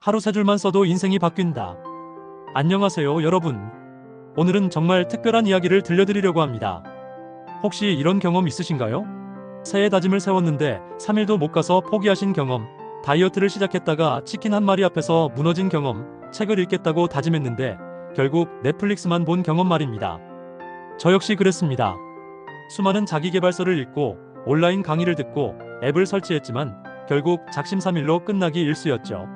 하루 세 줄만 써도 인생이 바뀐다. 안녕하세요, 여러분. 오늘은 정말 특별한 이야기를 들려드리려고 합니다. 혹시 이런 경험 있으신가요? 새해 다짐을 세웠는데 3일도 못 가서 포기하신 경험, 다이어트를 시작했다가 치킨 한 마리 앞에서 무너진 경험, 책을 읽겠다고 다짐했는데 결국 넷플릭스만 본 경험 말입니다. 저 역시 그랬습니다. 수많은 자기계발서를 읽고 온라인 강의를 듣고 앱을 설치했지만 결국 작심삼일로 끝나기 일쑤였죠.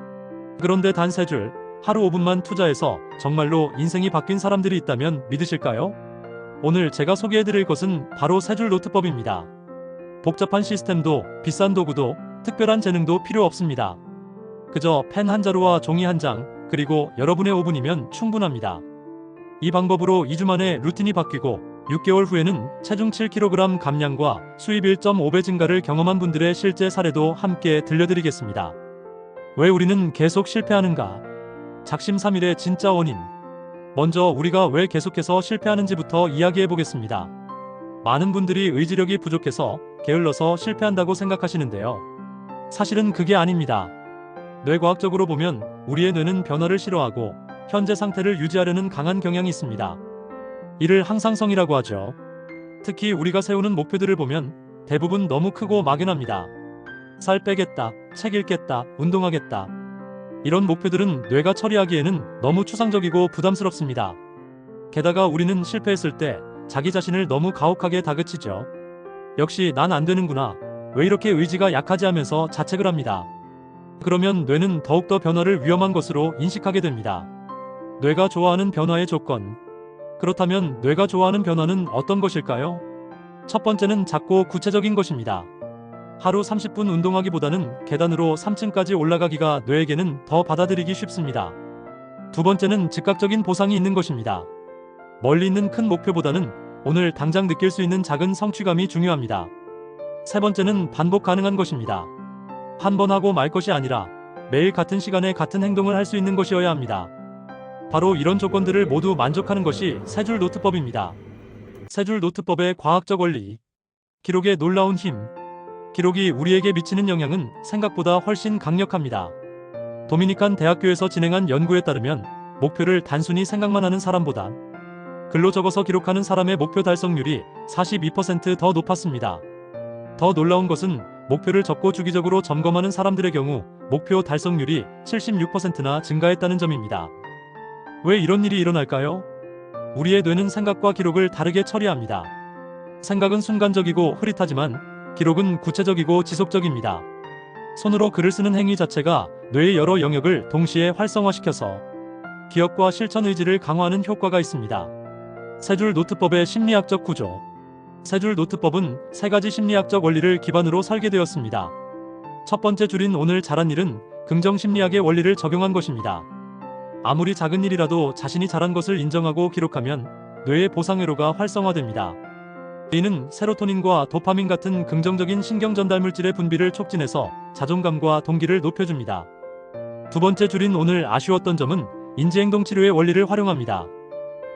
그런데 단 3줄, 하루 5분만 투자해서 정말로 인생이 바뀐 사람들이 있다면 믿으실까요? 오늘 제가 소개해드릴 것은 바로 3줄 노트법입니다. 복잡한 시스템도 비싼 도구도 특별한 재능도 필요 없습니다. 그저 펜 한 자루와 종이 한 장, 그리고 여러분의 5분이면 충분합니다. 이 방법으로 2주 만에 루틴이 바뀌고 6개월 후에는 체중 7kg 감량과 수입 1.5배 증가를 경험한 분들의 실제 사례도 함께 들려드리겠습니다. 왜 우리는 계속 실패하는가? 작심삼일의 진짜 원인. 먼저 우리가 왜 계속해서 실패하는지부터 이야기해 보겠습니다. 많은 분들이 의지력이 부족해서 게을러서 실패한다고 생각하시는데요. 사실은 그게 아닙니다. 뇌과학적으로 보면 우리의 뇌는 변화를 싫어하고 현재 상태를 유지하려는 강한 경향이 있습니다. 이를 항상성이라고 하죠. 특히 우리가 세우는 목표들을 보면 대부분 너무 크고 막연합니다. 살 빼겠다, 책 읽겠다, 운동하겠다. 이런 목표들은 뇌가 처리하기에는 너무 추상적이고 부담스럽습니다. 게다가 우리는 실패했을 때 자기 자신을 너무 가혹하게 다그치죠. 역시 난 안 되는구나. 왜 이렇게 의지가 약하지 하면서 자책을 합니다. 그러면 뇌는 더욱더 변화를 위험한 것으로 인식하게 됩니다. 뇌가 좋아하는 변화의 조건. 그렇다면 뇌가 좋아하는 변화는 어떤 것일까요? 첫 번째는 작고 구체적인 것입니다. 하루 30분 운동하기보다는 계단으로 3층까지 올라가기가 뇌에게는 더 받아들이기 쉽습니다. 두 번째는 즉각적인 보상이 있는 것입니다. 멀리 있는 큰 목표보다는 오늘 당장 느낄 수 있는 작은 성취감이 중요합니다. 세 번째는 반복 가능한 것입니다. 한 번 하고 말 것이 아니라 매일 같은 시간에 같은 행동을 할 수 있는 것이어야 합니다. 바로 이런 조건들을 모두 만족하는 것이 3줄 노트법입니다. 3줄 노트법의 과학적 원리. 기록의 놀라운 힘. 기록이 우리에게 미치는 영향은 생각보다 훨씬 강력합니다. 도미니칸 대학교에서 진행한 연구에 따르면 목표를 단순히 생각만 하는 사람보다 글로 적어서 기록하는 사람의 목표 달성률이 42% 더 높았습니다. 더 놀라운 것은 목표를 적고 주기적으로 점검하는 사람들의 경우 목표 달성률이 76%나 증가했다는 점입니다. 왜 이런 일이 일어날까요? 우리의 뇌는 생각과 기록을 다르게 처리합니다. 생각은 순간적이고 흐릿하지만 기록은 구체적이고 지속적입니다. 손으로 글을 쓰는 행위 자체가 뇌의 여러 영역을 동시에 활성화시켜서 기억과 실천 의지를 강화하는 효과가 있습니다. 3줄 노트법의 심리학적 구조. 3줄 노트법은 3가지 심리학적 원리를 기반으로 설계되었습니다. 첫 번째 줄인 오늘 잘한 일은 긍정 심리학의 원리를 적용한 것입니다. 아무리 작은 일이라도 자신이 잘한 것을 인정하고 기록하면 뇌의 보상회로가 활성화됩니다. 이는 세로토닌과 도파민 같은 긍정적인 신경 전달 물질의 분비를 촉진해서 자존감과 동기를 높여줍니다. 두 번째 줄인 오늘 아쉬웠던 점은 인지행동 치료의 원리를 활용합니다.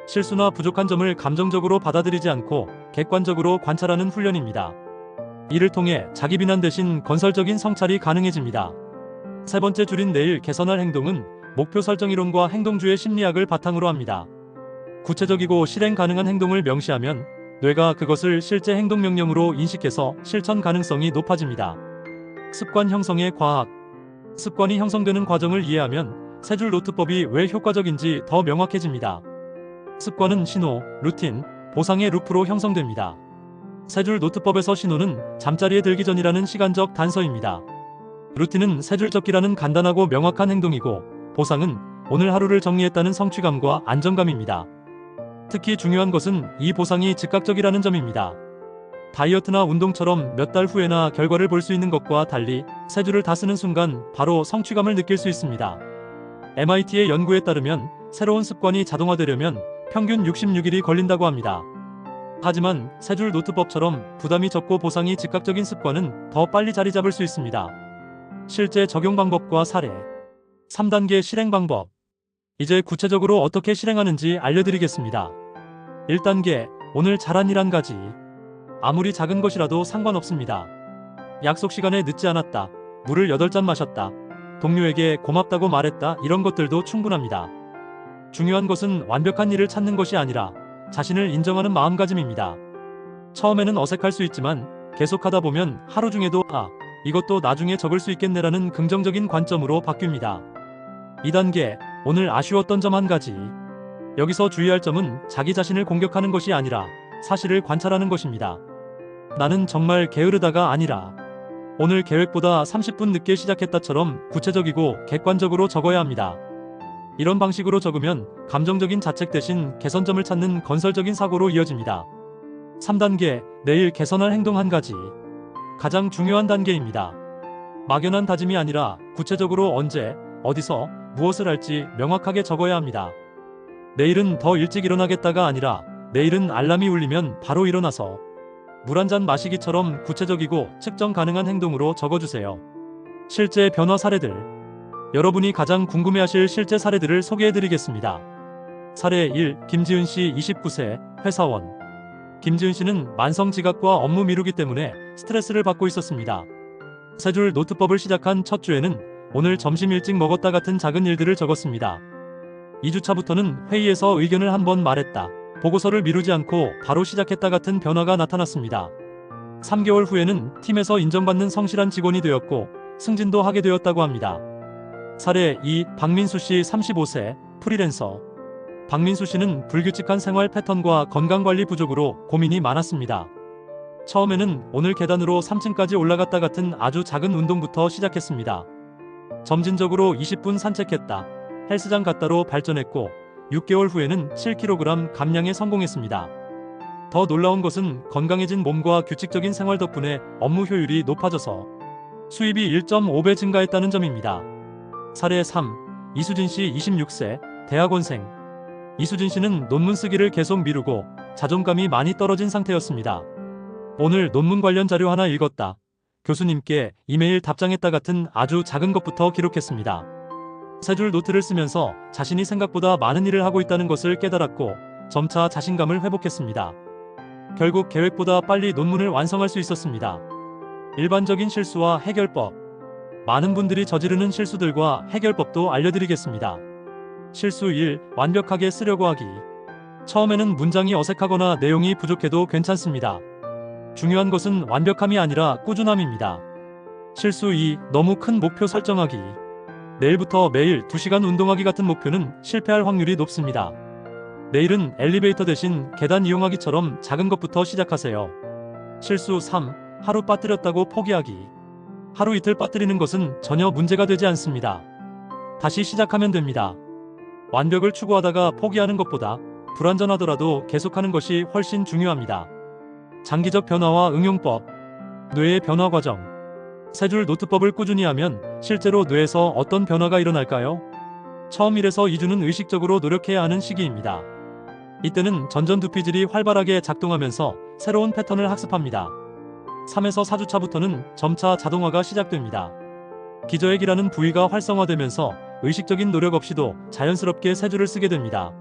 실수나 부족한 점을 감정적으로 받아들이지 않고 객관적으로 관찰하는 훈련입니다. 이를 통해 자기 비난 대신 건설적인 성찰이 가능해집니다. 세 번째 줄인 내일 개선할 행동은 목표 설정 이론과 행동주의 심리학을 바탕으로 합니다. 구체적이고 실행 가능한 행동을 명시하면 뇌가 그것을 실제 행동 명령으로 인식해서 실천 가능성이 높아집니다. 습관 형성의 과학. 습관이 형성되는 과정을 이해하면 3줄 노트법이 왜 효과적인지 더 명확해집니다. 습관은 신호, 루틴, 보상의 루프로 형성됩니다. 3줄 노트법에서 신호는 잠자리에 들기 전이라는 시간적 단서입니다. 루틴은 3줄 적기라는 간단하고 명확한 행동이고 보상은 오늘 하루를 정리했다는 성취감과 안정감입니다. 특히 중요한 것은 이 보상이 즉각적이라는 점입니다. 다이어트나 운동처럼 몇 달 후에나 결과를 볼 수 있는 것과 달리 3줄을 다 쓰는 순간 바로 성취감을 느낄 수 있습니다. MIT의 연구에 따르면 새로운 습관이 자동화되려면 평균 66일이 걸린다고 합니다. 하지만 3줄 노트법처럼 부담이 적고 보상이 즉각적인 습관은 더 빨리 자리 잡을 수 있습니다. 실제 적용 방법과 사례. 3단계 실행 방법. 이제 구체적으로 어떻게 실행하는지 알려드리겠습니다. 1단계, 오늘 잘한 일 한 가지. 아무리 작은 것이라도 상관없습니다. 약속 시간에 늦지 않았다. 물을 8잔 마셨다. 동료에게 고맙다고 말했다, 이런 것들도 충분합니다. 중요한 것은 완벽한 일을 찾는 것이 아니라 자신을 인정하는 마음가짐입니다. 처음에는 어색할 수 있지만 계속하다 보면 하루 중에도 이것도 나중에 적을 수 있겠네라는 긍정적인 관점으로 바뀝니다. 2단계, 오늘 아쉬웠던 점 한 가지. 여기서 주의할 점은 자기 자신을 공격하는 것이 아니라 사실을 관찰하는 것입니다. 나는 정말 게으르다가 아니라 오늘 계획보다 30분 늦게 시작했다처럼 구체적이고 객관적으로 적어야 합니다. 이런 방식으로 적으면 감정적인 자책 대신 개선점을 찾는 건설적인 사고로 이어집니다. 3단계, 내일 개선할 행동 한 가지. 가장 중요한 단계입니다. 막연한 다짐이 아니라 구체적으로 언제, 어디서, 무엇을 할지 명확하게 적어야 합니다. 내일은 더 일찍 일어나겠다가 아니라 내일은 알람이 울리면 바로 일어나서 물 한 잔 마시기처럼 구체적이고 측정 가능한 행동으로 적어주세요. 실제 변화 사례들. 여러분이 가장 궁금해하실 실제 사례들을 소개해드리겠습니다. 사례 1. 김지은 씨 29세, 회사원. 김지은 씨는 만성 지각과 업무 미루기 때문에 스트레스를 받고 있었습니다. 세 줄 노트법을 시작한 첫 주에는 오늘 점심 일찍 먹었다 같은 작은 일들을 적었습니다. 2주차부터는 회의에서 의견을 한번 말했다, 보고서를 미루지 않고 바로 시작했다 같은 변화가 나타났습니다. 3개월 후에는 팀에서 인정받는 성실한 직원이 되었고 승진도 하게 되었다고 합니다. 사례 2. 박민수 씨 35세, 프리랜서. 박민수 씨는 불규칙한 생활 패턴과 건강관리 부족으로 고민이 많았습니다. 처음에는 오늘 계단으로 3층까지 올라갔다 같은 아주 작은 운동부터 시작했습니다. 점진적으로 20분 산책했다, 헬스장 갔다로 발전했고 6개월 후에는 7kg 감량에 성공했습니다. 더 놀라운 것은 건강해진 몸과 규칙적인 생활 덕분에 업무 효율이 높아져서 수입이 1.5배 증가했다는 점입니다. 사례 3. 이수진 씨 26세, 대학원생. 이수진 씨는 논문 쓰기를 계속 미루고 자존감이 많이 떨어진 상태였습니다. 오늘 논문 관련 자료 하나 읽었다, 교수님께 이메일 답장했다 같은 아주 작은 것부터 기록했습니다. 세 줄 노트를 쓰면서 자신이 생각보다 많은 일을 하고 있다는 것을 깨달았고 점차 자신감을 회복했습니다. 결국 계획보다 빨리 논문을 완성할 수 있었습니다. 일반적인 실수와 해결법. 많은 분들이 저지르는 실수들과 해결법도 알려드리겠습니다. 실수 1. 완벽하게 쓰려고 하기. 처음에는 문장이 어색하거나 내용이 부족해도 괜찮습니다. 중요한 것은 완벽함이 아니라 꾸준함입니다. 실수 2. 너무 큰 목표 설정하기. 내일부터 매일 2시간 운동하기 같은 목표는 실패할 확률이 높습니다. 내일은 엘리베이터 대신 계단 이용하기처럼 작은 것부터 시작하세요. 실수 3. 하루 빠뜨렸다고 포기하기. 하루 이틀 빠뜨리는 것은 전혀 문제가 되지 않습니다. 다시 시작하면 됩니다. 완벽을 추구하다가 포기하는 것보다 불완전하더라도 계속하는 것이 훨씬 중요합니다. 장기적 변화와 응용법. 뇌의 변화 과정. 세 줄 노트법을 꾸준히 하면 실제로 뇌에서 어떤 변화가 일어날까요? 처음 1에서 2주는 의식적으로 노력해야 하는 시기입니다. 이때는 전전두피질이 활발하게 작동하면서 새로운 패턴을 학습합니다. 3에서 4주차부터는 점차 자동화가 시작됩니다. 기저액이라는 부위가 활성화되면서 의식적인 노력 없이도 자연스럽게 세 줄을 쓰게 됩니다.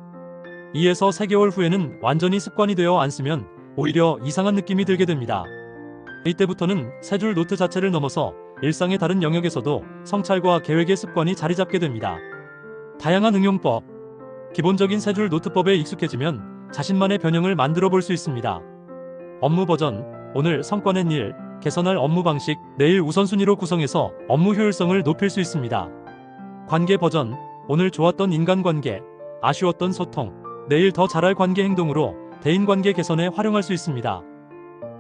2에서 3개월 후에는 완전히 습관이 되어 안 쓰면 오히려 이상한 느낌이 들게 됩니다. 이때부터는 세 줄 노트 자체를 넘어서 일상의 다른 영역에서도 성찰과 계획의 습관이 자리 잡게 됩니다. 다양한 응용법. 기본적인 세 줄 노트법에 익숙해지면 자신만의 변형을 만들어 볼 수 있습니다. 업무 버전. 오늘 성과 낸 일, 개선할 업무 방식, 내일 우선순위로 구성해서 업무 효율성을 높일 수 있습니다. 관계 버전. 오늘 좋았던 인간관계, 아쉬웠던 소통, 내일 더 잘할 관계 행동으로 대인관계 개선에 활용할 수 있습니다.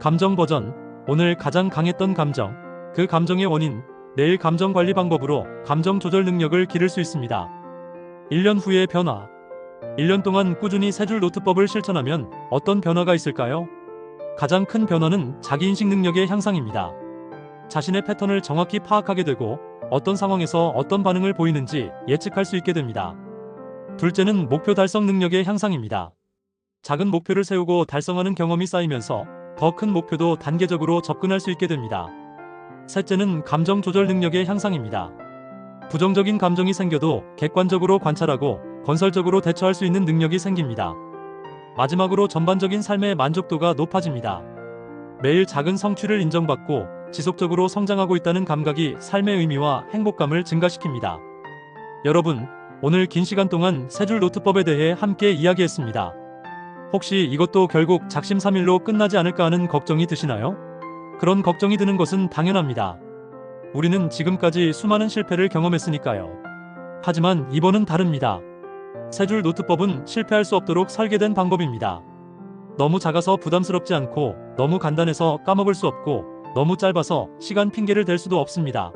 감정 버전. 오늘 가장 강했던 감정, 그 감정의 원인, 내일 감정 관리 방법으로 감정 조절 능력을 기를 수 있습니다. 1년 후의 변화. 1년 동안 꾸준히 세 줄 노트법을 실천하면 어떤 변화가 있을까요? 가장 큰 변화는 자기인식 능력의 향상입니다. 자신의 패턴을 정확히 파악하게 되고 어떤 상황에서 어떤 반응을 보이는지 예측할 수 있게 됩니다. 둘째는 목표 달성 능력의 향상입니다. 작은 목표를 세우고 달성하는 경험이 쌓이면서 더 큰 목표도 단계적으로 접근할 수 있게 됩니다. 셋째는 감정 조절 능력의 향상입니다. 부정적인 감정이 생겨도 객관적으로 관찰하고 건설적으로 대처할 수 있는 능력이 생깁니다. 마지막으로 전반적인 삶의 만족도가 높아집니다. 매일 작은 성취를 인정받고 지속적으로 성장하고 있다는 감각이 삶의 의미와 행복감을 증가시킵니다. 여러분, 오늘 긴 시간 동안 세 줄 노트법에 대해 함께 이야기했습니다. 혹시 이것도 결국 작심삼일로 끝나지 않을까 하는 걱정이 드시나요? 그런 걱정이 드는 것은 당연합니다. 우리는 지금까지 수많은 실패를 경험했으니까요. 하지만 이번은 다릅니다. 세 줄 노트법은 실패할 수 없도록 설계된 방법입니다. 너무 작아서 부담스럽지 않고, 너무 간단해서 까먹을 수 없고, 너무 짧아서 시간 핑계를 댈 수도 없습니다.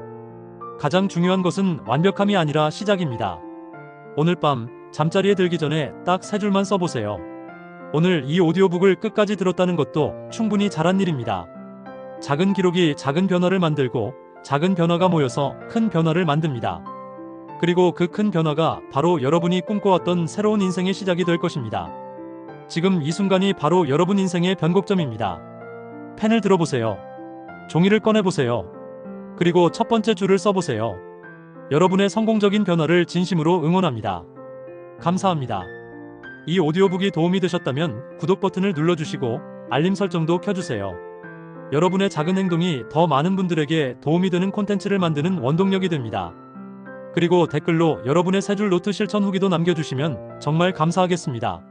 가장 중요한 것은 완벽함이 아니라 시작입니다. 오늘 밤 잠자리에 들기 전에 딱 세 줄만 써보세요. 오늘 이 오디오북을 끝까지 들었다는 것도 충분히 잘한 일입니다. 작은 기록이 작은 변화를 만들고, 작은 변화가 모여서 큰 변화를 만듭니다. 그리고 그 큰 변화가 바로 여러분이 꿈꿔왔던 새로운 인생의 시작이 될 것입니다. 지금 이 순간이 바로 여러분 인생의 변곡점입니다. 펜을 들어보세요. 종이를 꺼내보세요. 그리고 첫 번째 줄을 써보세요. 여러분의 성공적인 변화를 진심으로 응원합니다. 감사합니다. 이 오디오북이 도움이 되셨다면 구독 버튼을 눌러주시고 알림 설정도 켜주세요. 여러분의 작은 행동이 더 많은 분들에게 도움이 되는 콘텐츠를 만드는 원동력이 됩니다. 그리고 댓글로 여러분의 세 줄 노트 실천 후기도 남겨주시면 정말 감사하겠습니다.